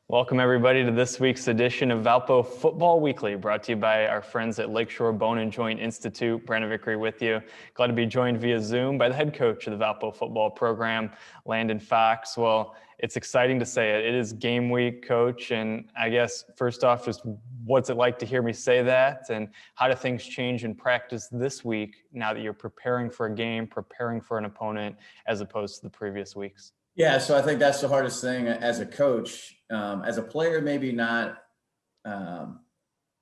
Welcome, everybody, to this week's edition of Valpo Football Weekly, brought to you by our friends at Lakeshore Bone and Joint Institute. Brandon Vickery with you. Glad to be joined via Zoom by the head coach of the Valpo football program, Landon Fox. Well, it's exciting to say it. It is game week, Coach, and I guess first off, just what's it like to hear me say that, and how do things change in practice this week now that you're preparing for a game, preparing for an opponent, as opposed to the previous weeks? Yeah, so I think that's the hardest thing as a coach. As a player, maybe not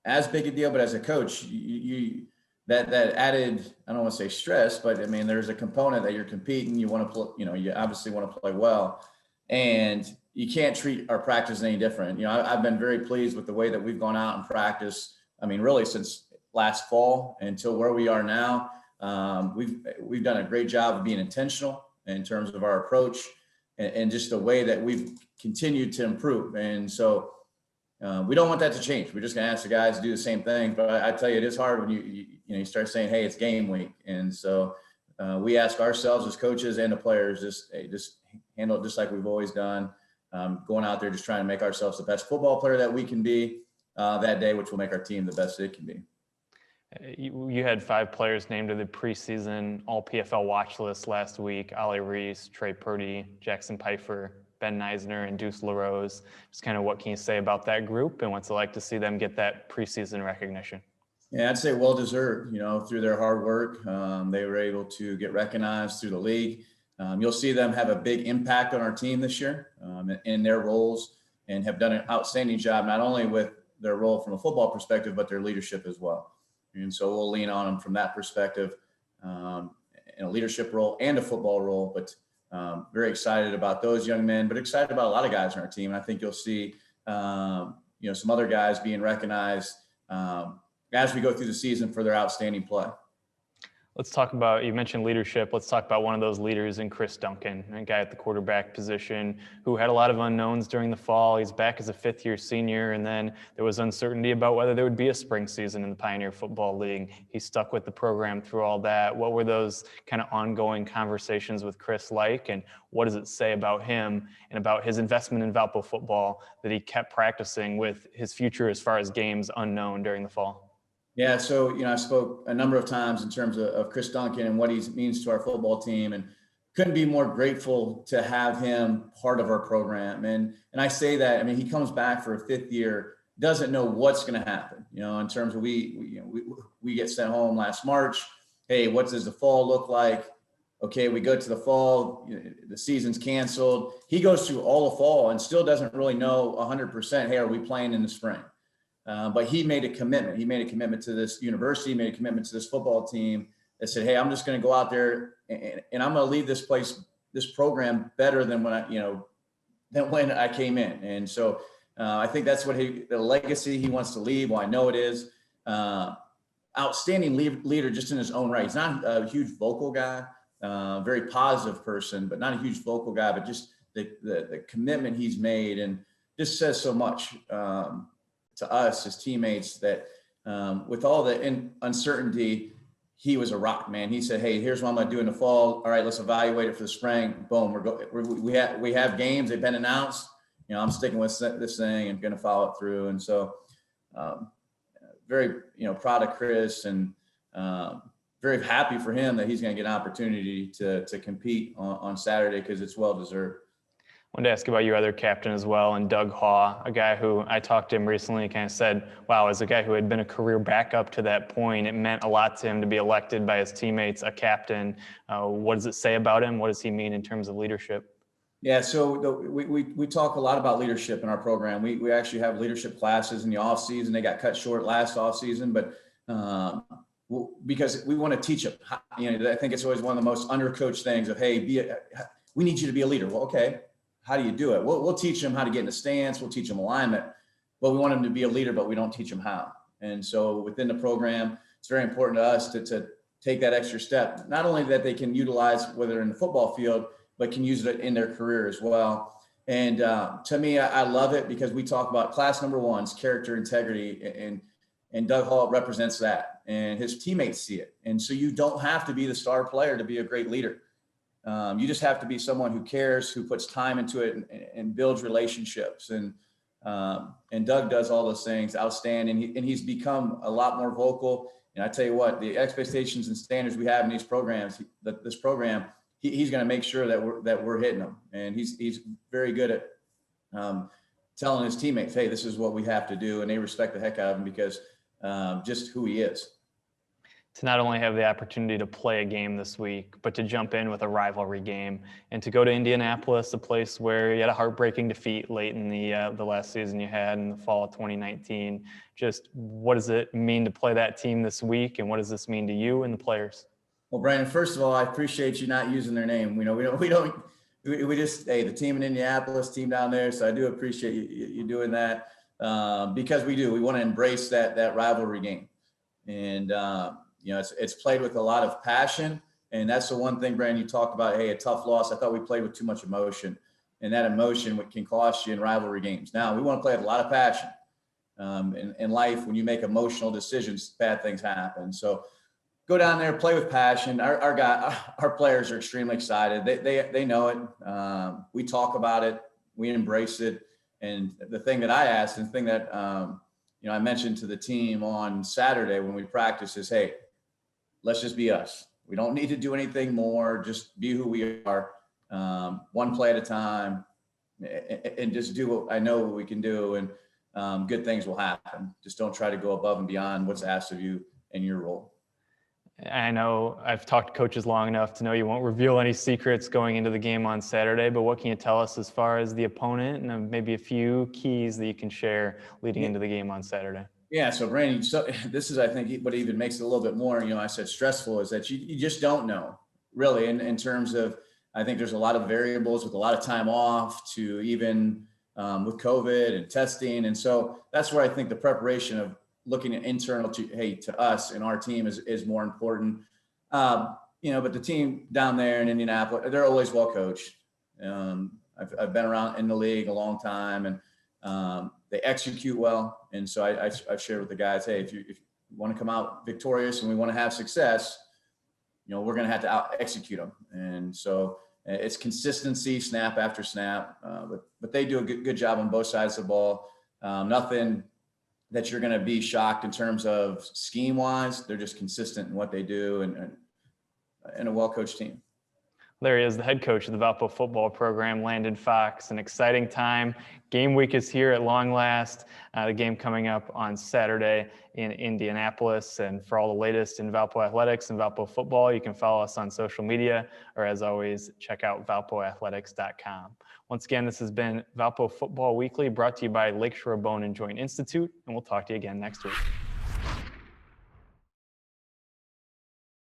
as big a deal, but as a coach, that added, I don't want to say stress, but I mean, there's a component that you're competing. You want to play, you obviously want to play well, and you can't treat our practice any different. I've been very pleased with the way that we've gone out and practice. I mean, really since last fall until where we are now, we've done a great job of being intentional in terms of our approach. And just the way that we've continued to improve. And so we don't want that to change. We're just going to ask the guys to do the same thing. But I tell you, it is hard when you start saying, hey, it's game week. And so we ask ourselves as coaches and the players, just handle it just like we've always done, going out there just trying to make ourselves the best football player that we can be that day, which will make our team the best it can be. You had 5 players named to the preseason All-PFL watch list last week: Ollie Reese, Trey Purdy, Jackson Pfeiffer, Ben Neisner, and Deuce LaRose. Just kind of what can you say about that group, and what's it like to see them get that preseason recognition? Yeah, I'd say well-deserved, through their hard work. They were able to get recognized through the league. You'll see them have a big impact on our team this year in their roles, and have done an outstanding job, not only with their role from a football perspective, but their leadership as well. And so we'll lean on them from that perspective, in a leadership role and a football role. But very excited about those young men, but excited about a lot of guys on our team. And I think you'll see, some other guys being recognized as we go through the season for their outstanding play. Let's talk about, you mentioned leadership. Let's talk about one of those leaders in Chris Duncan, a guy at the quarterback position who had a lot of unknowns during the fall. He's back as a fifth-year senior, and then there was uncertainty about whether there would be a spring season in the Pioneer Football League. He stuck with the program through all that. What were those kind of ongoing conversations with Chris like, and what does it say about him and about his investment in Valpo football that he kept practicing with his future as far as games unknown during the fall? Yeah, so, I spoke a number of times in terms of Chris Duncan and what he means to our football team, and couldn't be more grateful to have him part of our program. And I say that, I mean, he comes back for a 5th year, doesn't know what's going to happen, in terms of we get sent home last March. Hey, what does the fall look like? Okay, we go to the fall, the season's canceled. He goes through all the fall and still doesn't really know 100%, hey, are we playing in the spring? But he made a commitment. He made a commitment to this university, made a commitment to this football team that said, hey, I'm just going to go out there and I'm going to leave this program better than when I came in. And so I think that's what the legacy he wants to leave. Well, I know it is. Outstanding leader just in his own right. He's not a huge vocal guy, very positive person, but not a huge vocal guy, but just the commitment he's made, and just says so much to us as teammates that with all the uncertainty, he was a rock, man. He said, hey, here's what I'm going to do in the fall. All right, let's evaluate it for the spring. Boom. We have games. They've been announced. I'm sticking with this thing and going to follow it through. And so very, proud of Chris, and very happy for him that he's going to get an opportunity to compete on Saturday, because it's well-deserved. I wanted to ask about your other captain as well, and Doug Haw, a guy who I talked to him recently, kind of said, wow, as a guy who had been a career backup to that point, it meant a lot to him to be elected by his teammates a captain. What does it say about him? What does he mean in terms of leadership? Yeah, so we talk a lot about leadership in our program. We actually have leadership classes in the off season. They got cut short last off season, but because we want to teach them. I think it's always one of the most undercoached things of, hey, we need you to be a leader. Well, okay. How do you do it? We'll teach them how to get in the stance. We'll teach them alignment, but we want them to be a leader, but we don't teach them how. And so within the program, it's very important to us to take that extra step, not only that they can utilize whether in the football field, but can use it in their career as well. And to me, I love it, because we talk about class number 1's character, integrity, and Doug Hall represents that, and his teammates see it. And so you don't have to be the star player to be a great leader. You just have to be someone who cares, who puts time into it, and builds relationships. And And Doug does all those things outstanding. And he's become a lot more vocal. And I tell you what, the expectations and standards we have in these programs, this program, he's going to make sure that we're hitting them. And he's very good at telling his teammates, hey, this is what we have to do. And they respect the heck out of him because just who he is. To not only have the opportunity to play a game this week, but to jump in with a rivalry game and to go to Indianapolis, a place where you had a heartbreaking defeat late in the last season you had in the fall of 2019. Just what does it mean to play that team this week, and what does this mean to you and the players? Well, Brandon, first of all, I appreciate you not using their name. We just, hey, the team in Indianapolis, team down there. So I do appreciate you doing that because we want to embrace that rivalry game. And, it's played with a lot of passion. And that's the one thing, Brandon, you talked about, hey, a tough loss. I thought we played with too much emotion. And that emotion can cost you in rivalry games. Now, we want to play with a lot of passion. In life, when you make emotional decisions, bad things happen. So go down there, play with passion. Our players are extremely excited. They know it. We talk about it. We embrace it. And the thing that I asked, and the thing that I mentioned to the team on Saturday when we practiced is, hey, let's just be us. We don't need to do anything more. Just be who we are, one play at a time, and just do what I know what we can do, and good things will happen. Just don't try to go above and beyond what's asked of you in your role. I know I've talked to coaches long enough to know you won't reveal any secrets going into the game on Saturday, but what can you tell us as far as the opponent and maybe a few keys that you can share leading into the game on Saturday? Yeah. So Brandon, this is, I think, what even makes it a little bit more, I said stressful, is that you just don't know really in terms of, I think there's a lot of variables with a lot of time off to even with COVID and testing. And so that's where I think the preparation of looking at internal to us and our team is more important. But the team down there in Indianapolis, they're always well coached. I've been around in the league a long time, and they execute well. And so I've shared with the guys, hey, if you want to come out victorious and we want to have success, we're going to have to out execute them. And so it's consistency, snap after snap. But they do a good job on both sides of the ball. Nothing that you're going to be shocked in terms of scheme wise. They're just consistent in what they do and a well-coached team. There he is, the head coach of the Valpo football program, Landon Fox. An exciting time. Game week is here at long last. The game coming up on Saturday in Indianapolis. And for all the latest in Valpo athletics and Valpo football, you can follow us on social media, or as always, check out valpoathletics.com. Once again, this has been Valpo Football Weekly, brought to you by Lakeshore Bone and Joint Institute, and we'll talk to you again next week.